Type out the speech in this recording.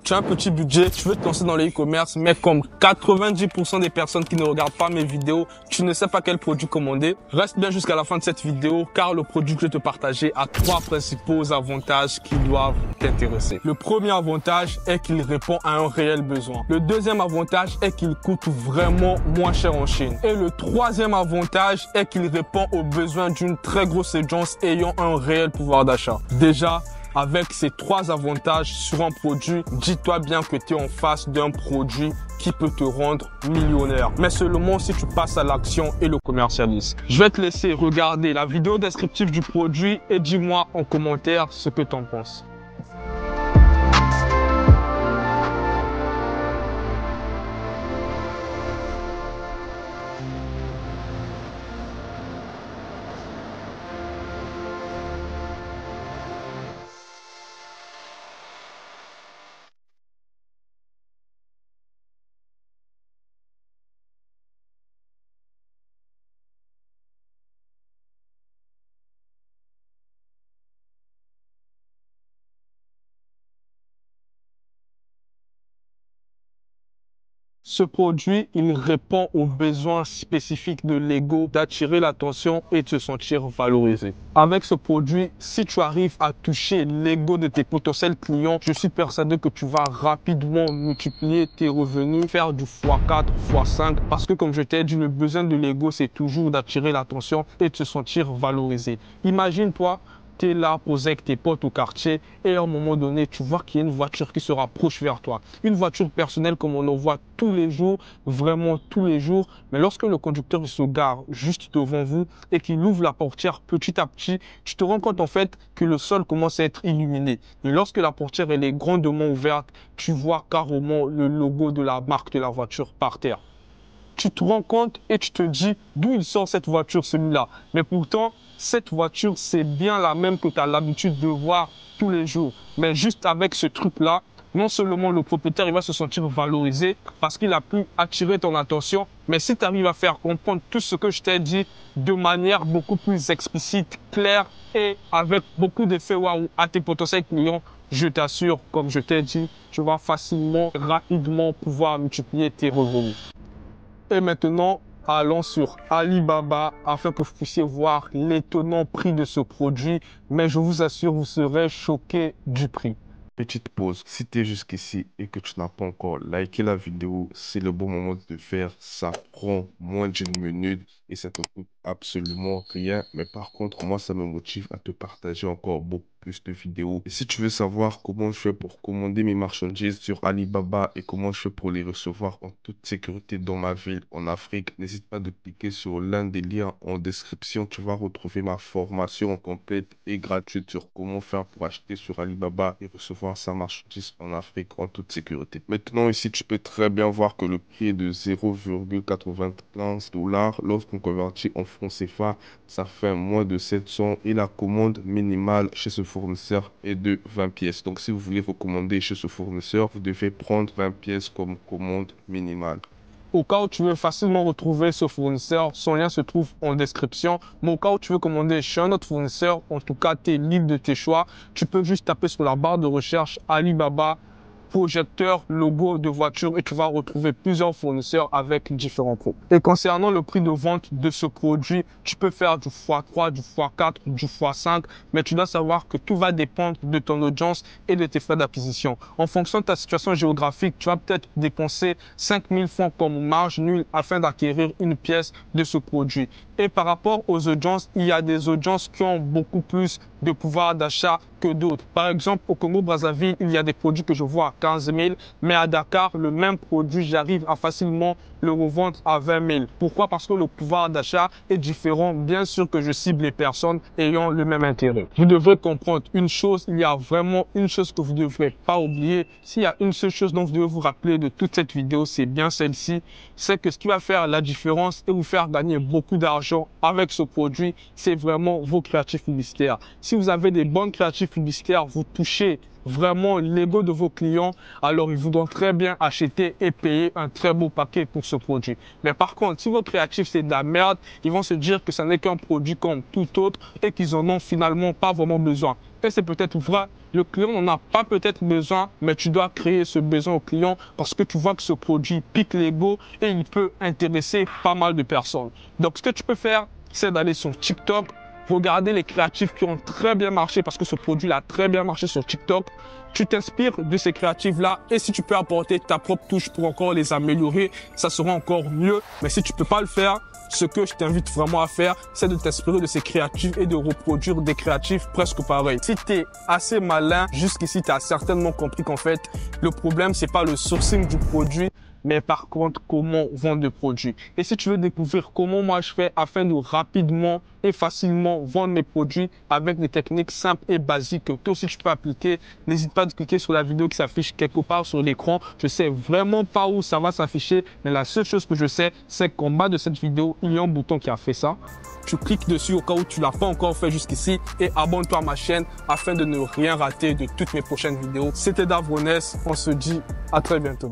Tu as un petit budget, tu veux te lancer dans le e-commerce, mais comme 90% des personnes qui ne regardent pas mes vidéos, tu ne sais pas quel produit commander. Reste bien jusqu'à la fin de cette vidéo, car le produit que je vais te partager a 3 principaux avantages qui doivent t'intéresser. Le premier avantage est qu'il répond à un réel besoin. Le deuxième avantage est qu'il coûte vraiment moins cher en Chine. Et le troisième avantage est qu'il répond aux besoins d'une très grosse audience ayant un réel pouvoir d'achat. Déjà, avec ces 3 avantages sur un produit, dis-toi bien que tu es en face d'un produit qui peut te rendre millionnaire. Mais seulement si tu passes à l'action et le commercialises. Je vais te laisser regarder la vidéo descriptive du produit et dis-moi en commentaire ce que tu en penses. Ce produit, il répond aux besoins spécifiques de l'ego d'attirer l'attention et de se sentir valorisé. Avec ce produit, si tu arrives à toucher l'ego de tes potentiels clients, je suis persuadé que tu vas rapidement multiplier tes revenus, faire du x4, x5, parce que comme je t'ai dit, le besoin de l'ego, c'est toujours d'attirer l'attention et de se sentir valorisé. Imagine-toi, tu es là posé avec tes potes au quartier et à un moment donné, tu vois qu'il y a une voiture qui se rapproche vers toi. Une voiture personnelle comme on en voit tous les jours, vraiment tous les jours. Mais lorsque le conducteur se gare juste devant vous et qu'il ouvre la portière petit à petit, tu te rends compte en fait que le sol commence à être illuminé. Et lorsque la portière elle est grandement ouverte, tu vois carrément le logo de la marque de la voiture par terre. Tu te rends compte et tu te dis d'où il sort cette voiture, celui-là. Mais pourtant, cette voiture, c'est bien la même que tu as l'habitude de voir tous les jours. Mais juste avec ce truc-là, non seulement le propriétaire il va se sentir valorisé parce qu'il a pu attirer ton attention, mais si tu arrives à faire comprendre tout ce que je t'ai dit de manière beaucoup plus explicite, claire et avec beaucoup d'effets waouh à tes potentiels clients, je t'assure, comme je t'ai dit, tu vas facilement, rapidement pouvoir multiplier tes revenus. Et maintenant, allons sur Alibaba afin que vous puissiez voir l'étonnant prix de ce produit. Mais je vous assure, vous serez choqués du prix. Petite pause. Si tu es jusqu'ici et que tu n'as pas encore liké la vidéo, c'est le bon moment de le faire. Ça prend moins d'une minute et ça te coûte absolument rien. Mais par contre, moi, ça me motive à te partager encore beaucoup plus de vidéos. Et si tu veux savoir comment je fais pour commander mes marchandises sur Alibaba et comment je fais pour les recevoir en toute sécurité dans ma ville en Afrique, n'hésite pas de cliquer sur l'un des liens en description. Tu vas retrouver ma formation complète et gratuite sur comment faire pour acheter sur Alibaba et recevoir sa marchandise en Afrique en toute sécurité. Maintenant, ici, tu peux très bien voir que le prix est de 0,95 $. Lorsqu'on convertit en francs CFA, ça fait moins de 700 et la commande minimale chez ce fournisseur est de 20 pièces. Donc, si vous voulez vous commander chez ce fournisseur, vous devez prendre 20 pièces comme commande minimale. Au cas où tu veux facilement retrouver ce fournisseur, son lien se trouve en description. Mais au cas où tu veux commander chez un autre fournisseur, en tout cas, tu es libre de tes choix. Tu peux juste taper sur la barre de recherche Alibaba, projecteur, logo de voiture et tu vas retrouver plusieurs fournisseurs avec différents coûts. Et concernant le prix de vente de ce produit, tu peux faire du x3, du x4, du x5, mais tu dois savoir que tout va dépendre de ton audience et de tes frais d'acquisition. En fonction de ta situation géographique, tu vas peut-être dépenser 5000 francs comme marge nulle afin d'acquérir une pièce de ce produit. Et par rapport aux audiences, il y a des audiences qui ont beaucoup plus de pouvoir d'achat que d'autres. Par exemple, au Congo-Brazzaville, il y a des produits que je vois à 15 000, mais à Dakar, le même produit, j'arrive à facilement le revendre à 20 000. Pourquoi? Parce que le pouvoir d'achat est différent. Bien sûr que je cible les personnes ayant le même intérêt. Vous devrez comprendre une chose, il y a vraiment une chose que vous ne devrez pas oublier. S'il y a une seule chose dont vous devez vous rappeler de toute cette vidéo, c'est bien celle-ci. C'est que ce qui va faire la différence et vous faire gagner beaucoup d'argent avec ce produit, c'est vraiment vos créatifs publicitaires. Si vous avez des bons créatifs créatifs publicitaires, vous touchez vraiment l'ego de vos clients, alors ils voudront très bien acheter et payer un très beau paquet pour ce produit. Mais par contre, si votre créatif c'est de la merde, ils vont se dire que ça n'est qu'un produit comme tout autre et qu'ils en ont finalement pas vraiment besoin. Et c'est peut-être vrai, le client n'en a pas peut-être besoin, mais tu dois créer ce besoin au client parce que tu vois que ce produit pique l'ego et il peut intéresser pas mal de personnes. Donc ce que tu peux faire, c'est d'aller sur TikTok, regarder les créatifs qui ont très bien marché parce que ce produit a très bien marché sur TikTok. Tu t'inspires de ces créatifs-là et si tu peux apporter ta propre touche pour encore les améliorer, ça sera encore mieux. Mais si tu peux pas le faire, ce que je t'invite vraiment à faire, c'est de t'inspirer de ces créatifs et de reproduire des créatifs presque pareils. Si tu es assez malin, jusqu'ici, tu as certainement compris qu'en fait, le problème, c'est pas le sourcing du produit, mais par contre, comment vendre le produit. Et si tu veux découvrir comment moi je fais afin de rapidement et facilement vendre mes produits avec des techniques simples et basiques que toi aussi tu peux appliquer, n'hésite pas à cliquer sur la vidéo qui s'affiche quelque part sur l'écran. Je sais vraiment pas où ça va s'afficher, mais la seule chose que je sais, c'est qu'en bas de cette vidéo, il y a un bouton qui a fait ça. Tu cliques dessus au cas où tu l'as pas encore fait jusqu'ici et abonne-toi à ma chaîne afin de ne rien rater de toutes mes prochaines vidéos. C'était Davroness, on se dit à très bientôt.